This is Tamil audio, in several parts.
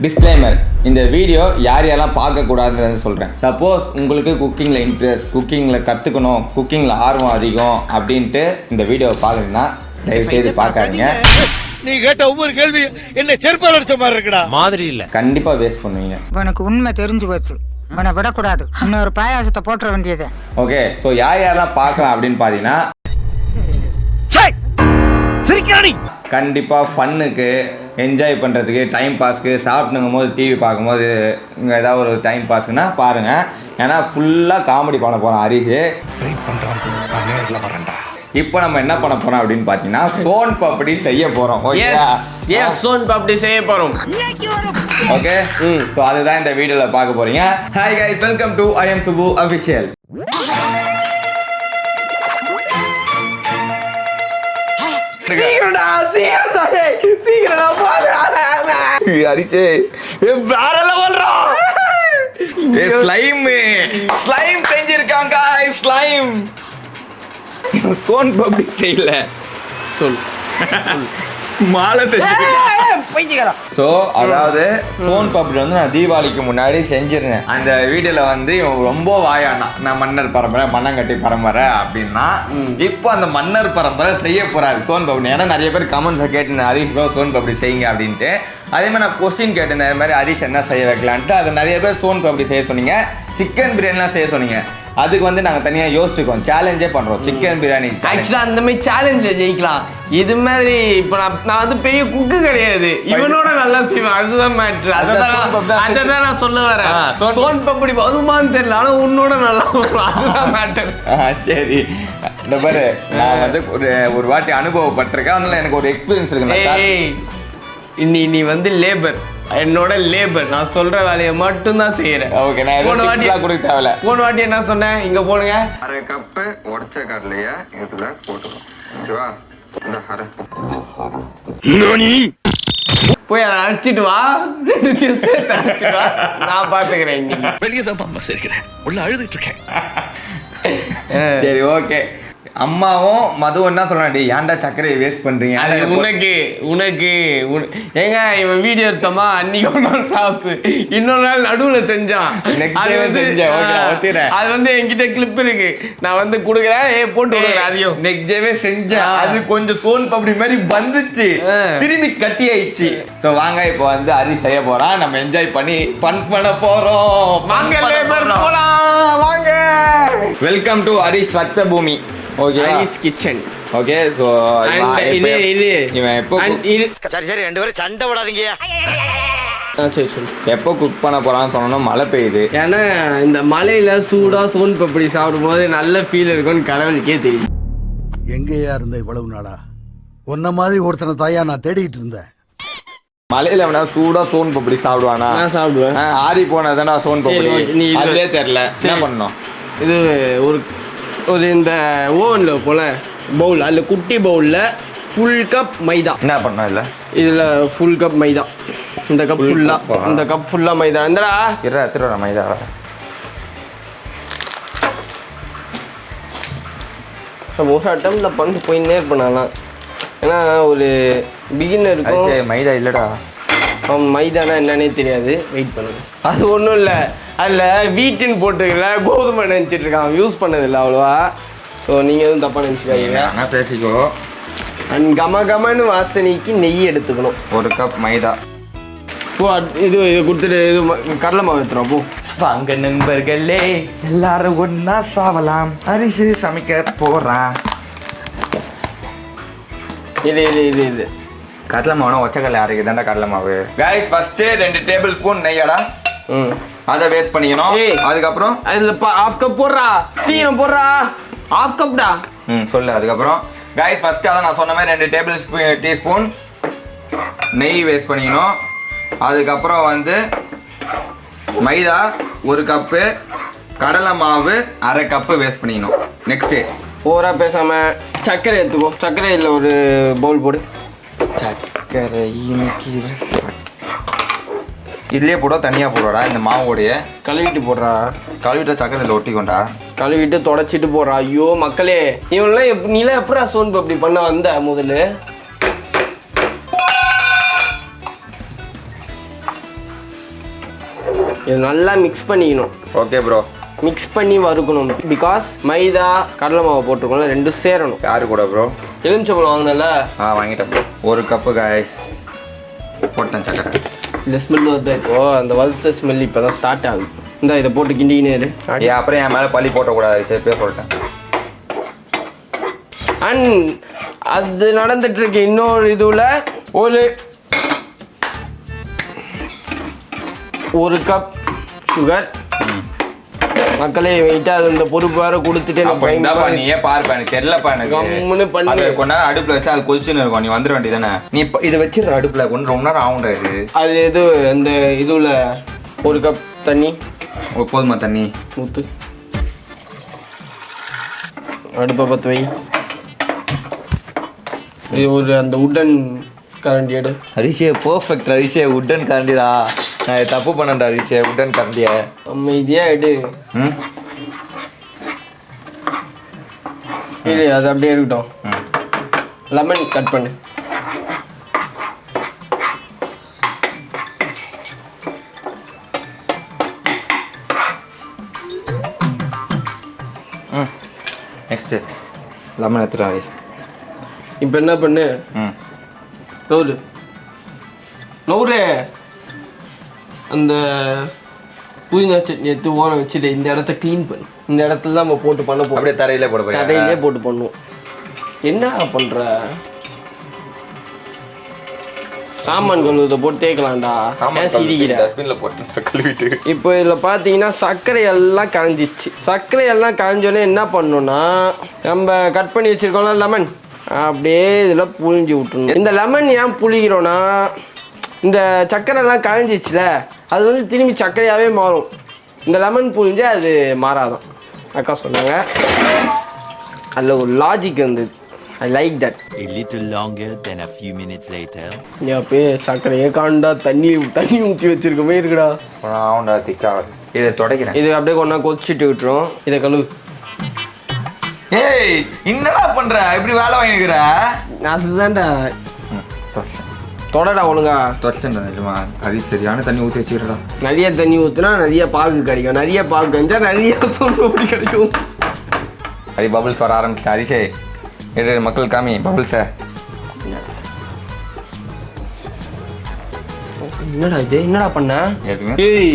டிஸ்க்ளைமர், இந்த வீடியோ யாரெல்லாம் பார்க்கக்கூடாதுன்னு சொல்கிறேன். சப்போஸ் உங்களுக்கு குக்கிங்கில் இன்ட்ரெஸ்ட், குக்கிங்கில் கற்றுக்கணும், குக்கிங்கில் ஆர்வம் அதிகம் அப்படின்ட்டு இந்த வீடியோவை பார்க்குறீங்கன்னா தயவுசெய்து பார்க்காதீங்க. நீ கேட்ட ஒவ்வொரு கேள்வி என்ன செருப்பால் அடிச்ச மாதிரி இருக்குடா. மாதிரி இல்ல, கண்டிப்பாக வேஸ்ட் பண்ணுவீங்க. உனக்கு உண்மை தெரிஞ்சு போச்சு, உன்னை விடக்கூடாது, இன்னொரு பாயாசத்தை போட்டுற வேண்டியது. ஓகே, ஸோ யாரெல்லாம் பார்க்கலாம் அப்படின்னு பார்த்தீங்கன்னா கண்டிப்பாக ஃபன்னுக்கு, என்ஜாய் பண்ணுறதுக்கு, டைம் பாஸ்க்கு, சாப்பிட்டுங்கும் போது டிவி பார்க்கும்போது இங்கே ஏதாவது ஒரு டைம் பாஸ்க்குன்னா பாருங்கள். ஏன்னா ஃபுல்லாக காமெடி பண்ண போகிறோம் ஹரிஷு. இப்போ நம்ம என்ன பண்ண போறோம் அப்படின்னு பார்த்தீங்கன்னா சோன் பப்படி செய்ய போகிறோம். சோன் பப்படி செய்ய போகிறோம். ஓகே, ஸோ அதுதான் இந்த வீடியோவில் பார்க்க போகிறீங்க. Hi guys, welcome to I am Subu official. ஹரிஷே வேற லெவல்ரா. ஸ்லைம் செஞ்சிருக்காங்க. ஸ்லைம் சோன் பப்படி செய்யல, சொல் மாலை செஞ்சிருக்கேன். ஸோ அதாவது சோன் பப்படி வந்து நான் தீபாவளிக்கு முன்னாடி செஞ்சிருந்தேன். அந்த வீடியோவில் வந்து ரொம்ப வாயானா நான் மன்னர் பரம்பரை, மண்ணங்கட்டி பரம்பரை அப்படின்னா இப்போ அந்த மன்னர் பரம்பரை செய்ய போறாரு சோன் பப்படி. ஏன்னா நிறைய பேர் கமெண்ட்ஸை கேட்டு ஹரிஷ் ப்ரோ சோன் பப்படி செய்யுங்க அப்படின்ட்டு. அதே மாதிரி நான் கொஸ்டின் கேட்டேன், அதே மாதிரி ஹரிஷ் என்ன செய்ய வைக்கலான்ட்டு. அது நிறைய பேர் சோன் பப்படி செய்ய சொன்னீங்க, சிக்கன் பிரியாணிலாம் செய்ய சொன்னீங்க. அதுக்கு வந்து நாங்கள் தனியாக யோசிச்சுக்கோம், சேலஞ்சே பண்ணுறோம். சிக்கன் பிரியாணி ஆக்சுவலாக அந்த மாதிரி சேலஞ்சில் ஜெயிக்கலாம். இது மாதிரி இப்போ நான் வந்து பெரிய குக்கு கிடையாது, இவனோட நல்லா செய்வேன், அதுதான் மேட்ரு. அதை தான் நான் சொல்ல வரேன். சோன் பப்படி வருமானு தெரியல, ஆனால் உன்னோட நல்லா வரும், அதுதான் மேட்டர். சரி, இந்த பாரு நான் வந்து ஒரு வாட்டி அனுபவப்பட்டிருக்கேன், அதனால எனக்கு ஒரு எக்ஸ்பீரியன்ஸ் இருக்கு. நீ வந்து லேபர், என்னோட லேபர், நான் சொல்ற வேலையை மட்டும் தான் செய்யறேன். ஓகே, நான் போன வாட்டி கொடுக்க தேவையில்ல. போன வாட்டி என்ன சொன்னேன், இங்க போடுங்க, அரை கப்பு உடைச்ச கடலைய இதுல போட்டுக்கோ. ஓகேவா? இந்த அரை போய் அதை அரைச்சிட்டு வா, ரெண்டுத்தையும் சேர்த்து அரைச்சிட்டு வா, நான் பாத்துக்கிறேன். இன்னைக்கு வெளியே தான் அம்மா சிரிக்கிறேன், உள்ள அழுதுட்டு இருக்கேன். சரி, ஓகே. அம்மாவும் மதுவும் என்ன சொல்றாடி, ஏன்டா சர்க்கரையை வேஸ்ட் பண்றீங்க? உனக்கு ஏங்க இவன் வீடியோ எடுத்தோமா, அன்னைக்கு ஒரு நாள் டாப்பு, இன்னொரு நாள் நடுவுல செஞ்சான். அது வந்து என்கிட்ட கிளிப் இருக்கு, நான் வந்து கொடுக்குறேன், போட்டு அதையும் நெக்ஸ்ட் டேவே செஞ்சேன். அது கொஞ்சம் சோன் பப்படி மாதிரி வந்துச்சு, திரும்பி கட்டி ஆயிடுச்சு. ஸோ வாங்க, இப்போ வந்து ஹரிஷ் செய்ய போறான், நம்ம என்ஜாய் பண்ணி ஃபன் பண்ண போறோம். வாங்க லேபர் போலாம், வாங்க. வெல்கம் டு ஹரிஷ் ரத்த பூமி. Okay, Harish kitchen. Okay, so இவன் எப்போ சரி ரெண்டு பேரும் சண்டை விடாதீங்க. சரி சொல்லு, எப்போ குக் பண்ண போறான்னு சொன்னோம்னா மழை பெய்யுது. ஏன்னா இந்த மலையில சூடா சோன் பப்படி சாப்பிடும் போது நல்ல ஃபீல் இருக்கும்னு கடவுளுக்கே தெரியும். எங்கேயா இருந்த இவ்வளவு நாளா? உன்ன மாதிரி ஒருத்தனை தாயா நான் தேடிட்டு இருந்தேன். மலையில வேணா சூடா சோன் பப்படி சாப்பிடுவானா? நான் சாப்பிடுவேன். ஆரி போனதானா சோன் பப்படி, நீ அதுவே தெரியல என்ன பண்ணணும். இது ஒரு இந்த ஓவனில் போல பவுல், அதில் குட்டி பவுலில் ஃபுல் கப் மைதா. என்ன பண்ணோம் இல்லை, இதில் ஃபுல் கப் மைதா, இந்த கப் ஃபுல்லாக, இந்த கப் ஃபுல்லாக மைதா. இந்தடா எடுத்துட்டு வர மைதா. ஒரு அட்டம்ல பண்ணிட்டு போயின்னே இருப்பேன். ஏன்னா ஒரு பிகினருக்கு மைதா இல்லைடா, மைதானா என்னன்னே தெரியாது. வெயிட் பண்ணுங்க, அது ஒன்றும் இல்லை, அதில் வீட்டுன்னு போட்டுக்கல, கோதுமை நினச்சிட்டு இருக்கான், யூஸ் பண்ணதில்லை அவ்வளோவா. ஸோ நீங்கள் எதுவும் தப்பாக நினச்சிக்காதீங்க, ஆனால் பேசிக்கோ. அண்ட் கமன்னு வாசனைக்கு நெய் எடுத்துக்கணும். ஒரு கப் மைதா. போ, இது கொடுத்துட்டு இது கடலை மாவு எடுத்துரும். போ வாங்க நண்பர்களே, எல்லாரும் ஒன்னா சாவலாம், அரிசி சமைக்க போறான். இது கடலை மாவுனா ஒச்சக்கடலை அரைக்குதாண்டா கடலை மாவு. கைஸ், ஃபர்ஸ்ட் 2 டேபிள் ஸ்பூன் நெய்யடா, அதை வேஸ்ட் பண்ணிக்கணும். அதுக்கப்புறம் அதில் ஹாஃப் கப் போடுறா, சீரம் போடுறா, ஹாஃப் கப்டா. சொல்லு. அதுக்கப்புறம் கைஸ், ஃபர்ஸ்ட் அதான் நான் சொன்ன மாதிரி 2 டேபிள் டீஸ்பூன் நெய் வேஸ்ட் பண்ணிக்கணும். அதுக்கப்புறம் வந்து மைதா 1 கப்பு, கடலை மாவு அரை கப்பு வேஸ்ட் பண்ணிக்கணும். நெக்ஸ்ட்டு ஓவரா பேசாமல் சர்க்கரை எடுத்துக்கோ. சர்க்கரை இதில் ஒரு பவுல் போடு. சர்க்கரை இன்னைக்கு இதுலேயே போட, தனியாக போடுறா. இந்த மாவோடைய கழுவிட்டு போடுறா, கழுவிட்ட சர்க்கரை இதில் ஒட்டிக்கொண்டா, கழுவிட்டு தொடச்சிட்டு போடுறா. ஐயோ மக்களே, இவன்லாம் நீலாம் எப்படா சோன் பப்படி பண்ண வந்த முதல்ல? இது நல்லா மிக்ஸ் பண்ணிக்கணும். Okay bro. மிக்ஸ் பண்ணி வறுக்கணும். பிகாஸ் மைதா கடலை மாவு போட்டிருக்கோம்ல, ரெண்டும் சேரணும். யாரு கூட ப்ரோ? எலுமிச்சம்பழம் வாங்கினல? வாங்கிட்டேன் ப்ரோ. 1 கப்பு காய்ஸ் போட்டேன் சக்கரை. இந்த ஸ்மெல் வருது. ஓ அந்த வறுத்த ஸ்மெல் இப்போ தான் ஸ்டார்ட் ஆகுது. இந்த இதை போட்டு கிண்டிக்கினே அப்புறம் என் மேலே பள்ளி போட்டக்கூடாது, சேர்ப்பே சொல்லிட்டேன். அண்ட் அது நடந்துட்டு இருக்கு. இன்னொரு இதுல ஒரு கப் சுகர். மக்களே வெயிட்டா அது இந்த பொறுப்பு வேற கொடுத்துட்டு நீயே பாருப்பா, எனக்கு தெரியலப்பா. எனக்கு கொஞ்ச நேரம் அடுப்புல வச்சா அது கொதிச்சுன்னு இருக்கும். நீ வந்துட வேண்டியதானே. நீ இதை வச்சிருக்க அடுப்புல கொண்டு ரொம்ப நேரம் ஆகும்டா இது. அது எது அந்த இதுல 1 கப் தண்ணி போதுமா? தண்ணி ஊத்து. அடுப்பை பற்ற வை. இது ஒரு அந்த உட்டன் கரண்டி எடு. ஹரிஷே பர்ஃபெக்ட். ஹரிஷே உட்டன் கரண்டிடா. நான் தப்பு பண்ணேன்டா ஹரிஷே. உட்டன் கரண்டியா அமைதியா எடு. இரு அது அப்படியே இருக்கட்டும். லெமன் கட் பண்ணு. நெக்ஸ்ட்டு லெமன் எடுத்துட்டாரு. இப்போ என்ன பண்ணு, நவுரு அந்த புதினா சட்னி எடுத்து ஓர வச்சுட்டு இந்த இடத்த க்ளீன் பண்ணு. இந்த இடத்துல தான் நம்ம போட்டு பண்ண போகிறோம். அப்படியே தரையிலே போட போகிறேன். தரையிலே போட்டு பண்ணுவோம். என்ன பண்ணுற? சாமான் கழுவுதை போட்டு தேய்க்கலாம்டா. கழுவிட்டு இப்போ இதில் பார்த்தீங்கன்னா சர்க்கரை எல்லாம் கரைஞ்சிச்சு. சர்க்கரை எல்லாம் கரைஞ்சோடனே என்ன பண்ணணும்னா, நம்ம கட் பண்ணி வச்சுருக்கோம்ல லெமன், அப்படியே இதில் புழிஞ்சு விட்டுணும். இந்த லெமன் ஏன் புளிக்கிறோன்னா, இந்த சர்க்கரை எல்லாம் கரைஞ்சிச்சுல, அது வந்து திரும்பி சர்க்கரையாகவே மாறும். இந்த லெமன் புழிஞ்சு அது மாறாதான் அக்கா சொன்னாங்க. அதில் ஒரு லாஜிக் இருந்தது. I like that. A little longer than a few minutes later. அப்பயே சர்க்கரையே காண்டா, தண்ணி ஊற்றி வச்சிருக்கமே இருக்குடா. ஆவுண்டா திக்கா. இதை துடைக்கிறேன். இது அப்படியே கொண்டா கொதிச்சுட்டு விட்டுரும். இதை கழுவு. ஏய் என்னடா பண்ற? இப்படி வேலை வாங்கிக்கிற? அதுதான்டா. தொடடா ஒழுங்கா. தொடச்சிட்டேன்டா நிஜமா. அது சரியான தண்ணி ஊற்றி வச்சுக்கிறடா. நிறைய தண்ணி ஊற்றினா நிறைய பாகு கிடைக்கும். நிறைய பாகு கிடைச்சா நிறைய சோறு கிடைக்கும். அது பபிள்ஸ் வர ஆரம்பிச்சிட்டேன். ஹரிஷே மக்கள் காமி பபிள்ஸை. என்னடா இது? என்னடா பண்ண? ஏய்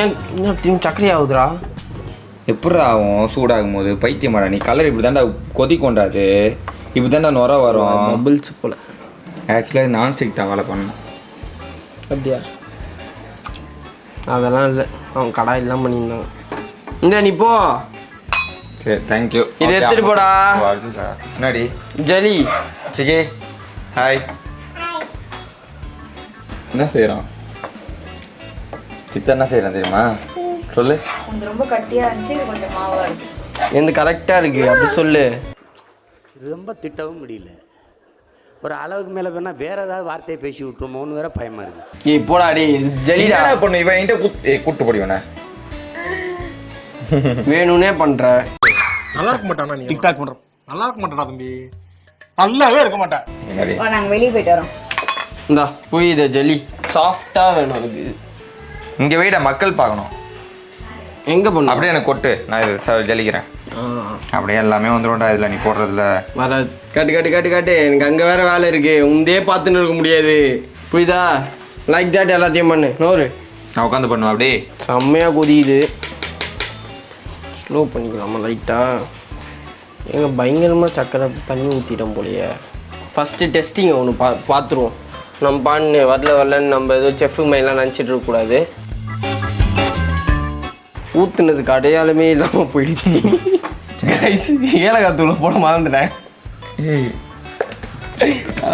ஏன் என்ன திரும்பி சர்க்கரை ஆகுதுடா? எப்படா ஆகும் சூடாகும் போது? பைத்தியமாடா நீ. கலர் இப்படி தான்டா கொதிக்கொண்டாது. இப்படி தான்டா நுர வரும். பபிள்ஸ் போல. ஆக்சுவலாக நான்ஸ்டிக் தவாலை பண்ணேன். அப்படியா? அதெல்லாம் இல்லை, அவன் கடாயெல்லாம் பண்ணியிருந்தாங்க. இந்த நீ போ. சரி தேங்க்யூ. இது எடுத்துட்டு போடா. என்னடி ஜலி சிக்கி? ஹாய். என்ன செய்கிறான் சித்தா? என்ன செய்கிறான் தெரியுமா? சொல்லு. ரொம்ப கட்டியா இருந்துச்சு, கொஞ்சம் மாவா இருக்கு. எந்த கரெக்டாக இருக்கு அப்படி சொல்லு. ரொம்ப திட்டவும் முடியல. ஒரு அளவுக்கு மேலே வேணா வேற ஏதாவது வார்த்தையை பேசி விட்டுருமோன்னு வேற பயமா இருக்கு. ஏய் போடா அடி ஜலிடா பொண்ணு. இவன் என்கிட்ட கூட்டு போடிவன வேணும்னே பண்ற. நல்லா இருக்க மாட்டானா? நீ டிக்டாக் பண்றோம். நல்லா இருக்க மாட்டானா தம்பி? நல்லாவே இருக்க மாட்டேன். நாங்க வெளியே போயிட்டு வரோம். இந்தா போய் இதை ஜல்லி சாஃப்டாக வேணும் எனக்கு. இங்கே வெயிட மக்கள் பார்க்கணும். எங்கே பண்ண? அப்படியே எனக்கு கொட்டு, நான் இது ஜலிக்கிறேன். அப்படியே எல்லாமே வந்துடும்டா இதில் நீ போடுறதுல. வராது. காட்டு காட்டு காட்டு காட்டு. எனக்கு அங்கே வேற வேலை இருக்கு. உந்தே பார்த்துன்னு இருக்க முடியாது. புரியுதா? லைக் தட் எல்லாத்தையும் பண்ணு. நோரு நான் உட்காந்து பண்ணுவேன். அப்படியே செம்மையாக கொதியுது. ஸ்லோ பண்ணிக்கலாமா லைட்டாக? எங்க பயங்கரமாக சக்கரை தண்ணி ஊற்றிட்டோம் போலையே. ஃபஸ்ட்டு டெஸ்டிங் ஒன்று பார்த்துருவோம். நம்ம பான்னு வரலன்னு நம்ம ஏதோ செஃப்பு மாதிரிலாம் நினச்சிட்டு இருக்கக்கூடாது. ஊற்றுனதுக்கு அடையாளமே இல்லாமல் போயிடுச்சு. ஏலக்காய் தூள் போட மறந்துட்டேன்.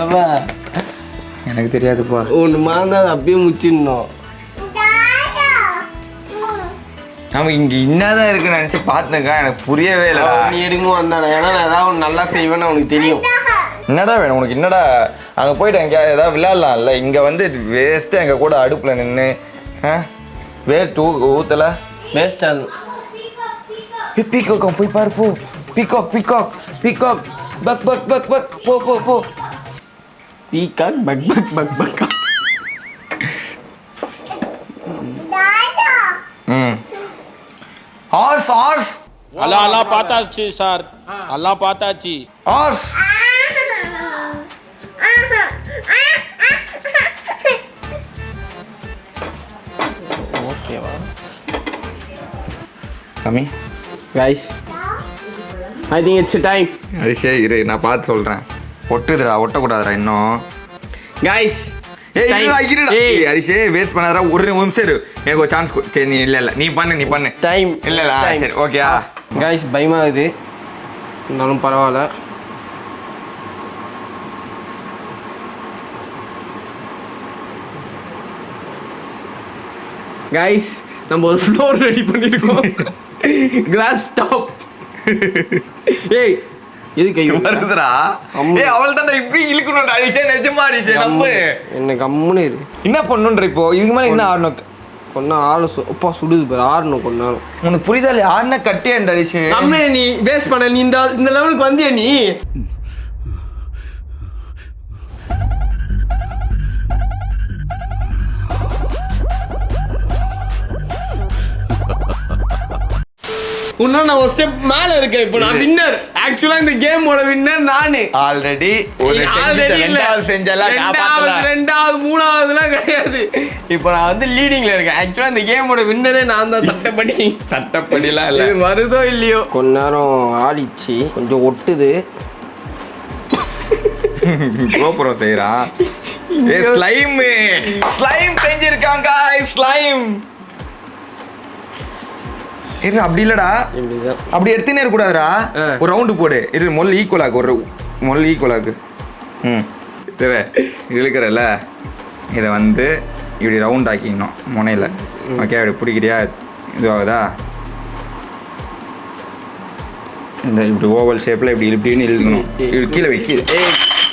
அதான் எனக்கு தெரியாதுப்பா. ஒன்று மறந்தா அது அப்படியே முச்சிடணும். நம்ம இங்கே என்னதான் இருக்குன்னு நினச்சி பார்த்துக்கா. எனக்கு புரியவே இல்லை. நீ எடுக்குமோ வந்தானே. ஏன்னா நான் ஏதாவது ஒன்று நல்லா செய்வேன்னு அவனுக்கு தெரியும். என்னடா வேணும் உனக்கு? என்னடா அங்கே போயிட்டு எங்கேயா ஏதாவது விளையாடலாம்ல? இங்கே வந்து வேஸ்ட்டு எங்கள் கூட அடுப்பில் நின்று வேஸ்ட் ஊற்றலை. வேஸ்டாக பீகாக் போய் பாரு போ. பீகாக் பீகாக் பீகாக் பக் பக் பக் பக் போ போ போ. பீகாக் பக் பக் பக் பக். ஹார்ஸ் எல்லாம் பார்த்தாச்சு சார், எல்லாம் பார்த்தாச்சு. ஹார்ஸ் ஓகேவா கம்மி guys, I think it's time. அரிசே இரு, நான் பார்த்து சொல்றேன். ஒட்டுதுடா, ஒட்டக்கூடாதுடா இன்னும். கைஸ் ஏய் இருடா இருடா. ஏய் அரிசே வேஸ்ட் பண்ணாதடா, ஒரு நிமிஷம் இரு, எனக்கு ஒரு சான்ஸ் சரி. நீ இல்ல நீ பண்ணு டைம் இல்ல சரி ஓகேயா. கைஸ் பயமாகுது, இருந்தாலும் பரவாயில்ல. கைஸ் நம்ம ஒரு ஃப்ளோர் ரெடி பண்ணிருக்கோம், கிளாஸ் டாப். ஏய் இது கை வருதுடா. ஏய் அவள் தான் இப்படி இழுக்கணும்டா அரிசே, நிஜமா அரிசே நம்ம என்ன கம்முன்னு இரு. என்ன பண்ணுன்ற இப்போ இதுக்கு மேல என்ன ஆடணும்? கொன்னா ஆளு அப்பா சுடுது பாரு, ஆடணும் கொண்டாலும். உனக்கு புரியுதா இல்லையா? ஆடின கட்டியேன்டா அரிசே. நம்ம நீ வேஸ்ட் பண்ண, நீ இந்த லெவலுக்கு வந்தியா நீ? உன்ன நான் ஒரு ஸ்டெப் மேல இருக்கேன். இப்போ நான் வின்னர். ஆக்சுவலா இந்த கேமோட வின்னர் நானு. ஆல்ரெடி ஒரு ரெண்டாவது செஞ்சல காப்பாத்தல. ரெண்டாவது மூணாவதுலாம் கிடையாது. இப்போ நான் வந்து லீடிங்ல இருக்கேன். ஆக்சுவலா இந்த கேமோட வின்னரே நான் தான் சட்டப்படிலாம் இல்ல. இது வருதோ இல்லையோ. கொஞ்ச நேரம் ஆடிச்சு, கொஞ்சம் ஒட்டுது. கோபுரம் செய்யறான். ஏ ஸ்லைம் செஞ்சிருக்காங்க. ஸ்லைம் இரு, அப்படி இல்லடா, அப்படி எடுத்துனே இருக்க கூடாதுடா. ஒரு ரவுண்டு போடு. இரு முதல்ல ஈக்குவலாக்கு, ஒரு முதல்ல ஈக்குவலாக்கு. சரி இழுக்கிறல்ல, இதை வந்து இப்படி ரவுண்ட் ஆக்கிக்கணும் முனையில். ஓகே அப்படி பிடிக்கிறியா? இதுவாகுதா? இந்த இப்படி ஓவல் ஷேப்பில் இப்படி இப்படின்னு இழுக்கணும். இப்படி கீழே வைக்கிது.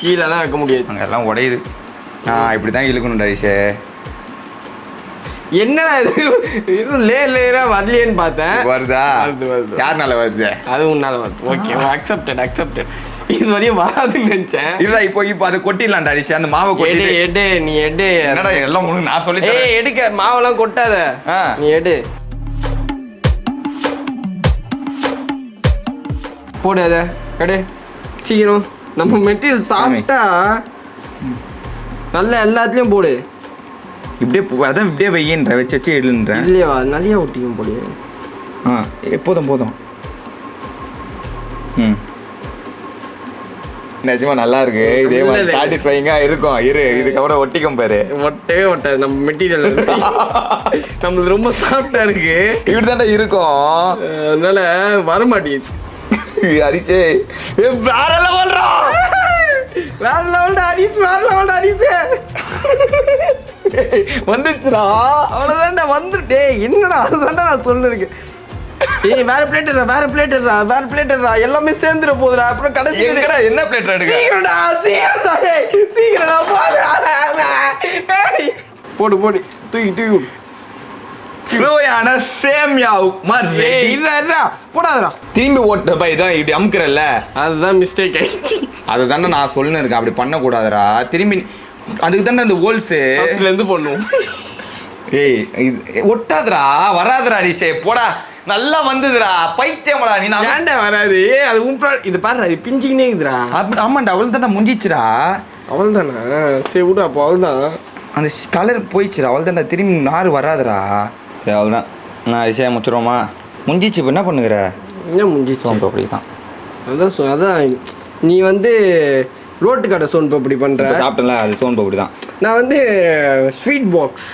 கீழெல்லாம் வைக்க முடியாது, அங்கே எல்லாம் உடையுது. இப்படி தான் இழுக்கணும் டைஸே. என்னடா இது லேயரா வரலையேன்னு பார்த்தேன். வருதா? வருது. யாருனால வருது? அது உன்னால வருது. Okay accepted. இது வரையும் வராதுன்னு நினைச்சேன். இல்ல இப்போ அதை கொட்டிடலாம் அரிசி. அந்த மாவை கொட்டி எடு நீ எடு. என்னடா எல்லாம் முழு நான் சொல்லி எடுக்க மாவெல்லாம் கொட்டாத, நீ எடு. போடு அத எடு சீக்கிரம். நம்ம மெட்டீரியல் சாப்பிட்டா நல்லா எல்லாத்துலயும் போடு. இப்படியே அதான் இப்படியே வையின்ற வச்சு எழுன்றேன். இல்லையா நிறைய ஒட்டியும் போடு. போதும். நிஜமா நல்லா இருக்கு. இதே மாதிரி சாட்டிஸ்ஃபைங்கா இருக்கும். இதுக்கப்புறம் ஒட்டிக்கும் பாரு. ஒட்டவே ஒட்டாது நம்ம மெட்டீரியல். நம்மளுக்கு ரொம்ப சாஃப்டா இருக்கு. இப்படிதான்டா இருக்கும், அதனால வரமாட்டேங்குது. அரிசே வேற லெவல்டா, வேற லெவல்டா அரிசே. வந்துச்சுடா. அவ்வளவுதான்டா வந்துட்டே. என்னடா அதுதான்டா நான் சொல்லிருக்கேன். ஏய் வேற பிளேட்டர்ரா எல்லாமே சேர்ந்துற போகுதுடா. அப்புறம் கடைசி என்ன பிளேட் எடுக்க? சீக்கிரம்டா போடு தூக்கி சுவையான சேமியாவு மாதிரி. இல்ல போடாதடா. திரும்பி ஓட்ட பை தான் இப்படி அமுக்குறல்ல, அதுதான் மிஸ்டேக் ஆயிடுச்சு. அதுதானே நான் சொல்லுன்னு இருக்கேன். அப்படி பண்ணக்கூடாதுடா. திரும்பி அதுக்கு தானே அந்த ஹோல்ஸு இருந்து பண்ணுவோம். ஏய் இது ஒட்டாதுடா, வராதுடா அரிசே. போடா, நல்லா வந்ததுடா. பைத்தியமாடா நீ. நான் ஏன்டா வராது? அது இது பாரு, அது பிஞ்சிக்கினே இருக்குதுடா. ஆமாண்டா, அவள் தானே முடிஞ்சிச்சுடா. அவள் தானே சரி விடு. அப்போ அவள் தான் அந்த கலர் போயிடுச்சுடா. அவள் தான்டா, திரும்பி நார் வராதுடா. சரி அவள் தான். நான் அரிசியா முடிச்சிடுவோமா? முடிஞ்சிச்சு. இப்போ என்ன பண்ணுகிற? என்ன முடிஞ்சிச்சு? அப்படி தான். அதான் நீ வந்து ரோட்டு கடை சோன் பப்படி பண்ணுற. சாப்பிட்டல, அது சோன் பப்படி தான். நான் வந்து ஸ்வீட் பாக்ஸ்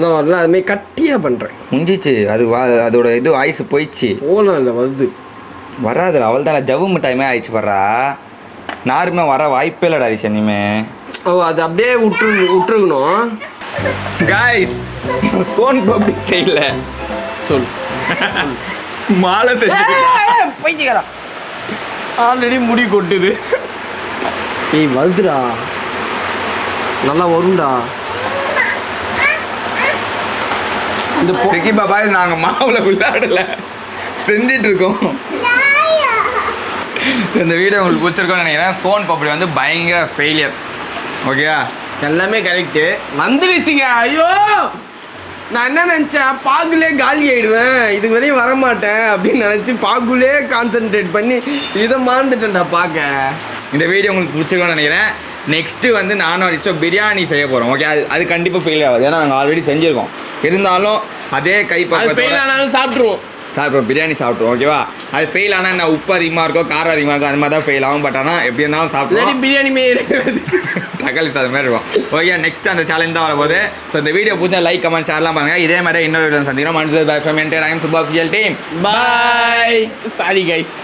நான் அதுமாரி கட்டியாக பண்ணுறேன். முடிஞ்சிச்சு. அதோட இது ஆயுசு போயிடுச்சு. ஓலாம் இல்லை வருது. வராதுடா. அவள் தான் ஜவ்வு மிட்டாயுமே ஆயிடுச்சு வர்றா. நாருமே வர வாய்ப்பே இல்லைடா அரிசி. இனிமே அது அப்படியே விட்டுருக்கணும். காய்ஸ் சோன் பப்படி செய்யல சொல் மாலை போய்க்கிறா. ஆல்ரெடி முடி கொட்டுது. ஏய் வருதுடா, நல்லா வரும்டா. இந்த பொக்கி பாபா நாங்கள் மாவுல விளையாடல, செஞ்சிட்டு இருக்கோம். இந்த வீடியோ உங்களுக்கு பிடிச்சிருக்கோன்னு நினைக்கிறேன். சோன் பப்படி வந்து பயங்கர ஃபெயிலியர். ஓகேயா? எல்லாமே கரெக்டு வந்துருச்சுங்க. ஐயோ நான் என்ன நினச்சேன் பாகுலே காலி ஆயிடுவேன் இதுக்கு வரையும் வரமாட்டேன் அப்படின்னு நினச்சி பாகுலே கான்சென்ட்ரேட் பண்ணி இதை மறந்துட்டேன்டா பார்க்க. இந்த வீடியோ உங்களுக்கு பிடிச்சிருக்கோன்னு நினைக்கிறேன். நெக்ஸ்ட்டு வந்து நானும் அடிச்சோ பிரியாணி செய்ய போகிறோம். ஓகே, அது கண்டிப்பாக ஃபெயில் ஆகாது, ஏன்னா நாங்கள் ஆல்ரெடி செஞ்சுருக்கோம். இருந்தாலும் அதே ஃபெயில் ஆனாலும் சாப்பிட்ருவோம். பிரியாணி சாப்பிட்ருவோம். ஓகேவா? அது ஃபெயில் ஆனால் என்ன உப்பு அதிகமாக இருக்கும், காரம் அதிகமாக இருக்கும், அது மாதிரி தான் ஃபெயில் ஆகும். பட் ஆனால் எப்படி இருந்தாலும் சாப்பிடுவோம். பிரியாணி தக்காளி சாதம் மாதிரி இருக்கும். ஓகே, நெக்ஸ்ட் அந்த சேலஞ்ச் தான் வரப்போகுது. ஸோ இந்த வீடியோ பிடிச்சா லைக் கமெண்ட் ஷேர்லாம் பண்ணுங்கள். இதே மாதிரி இன்னொரு வீடியோ சந்திக்கிறோம். Mansoor bye from entire I am Subu official team. Bye. Sorry guys.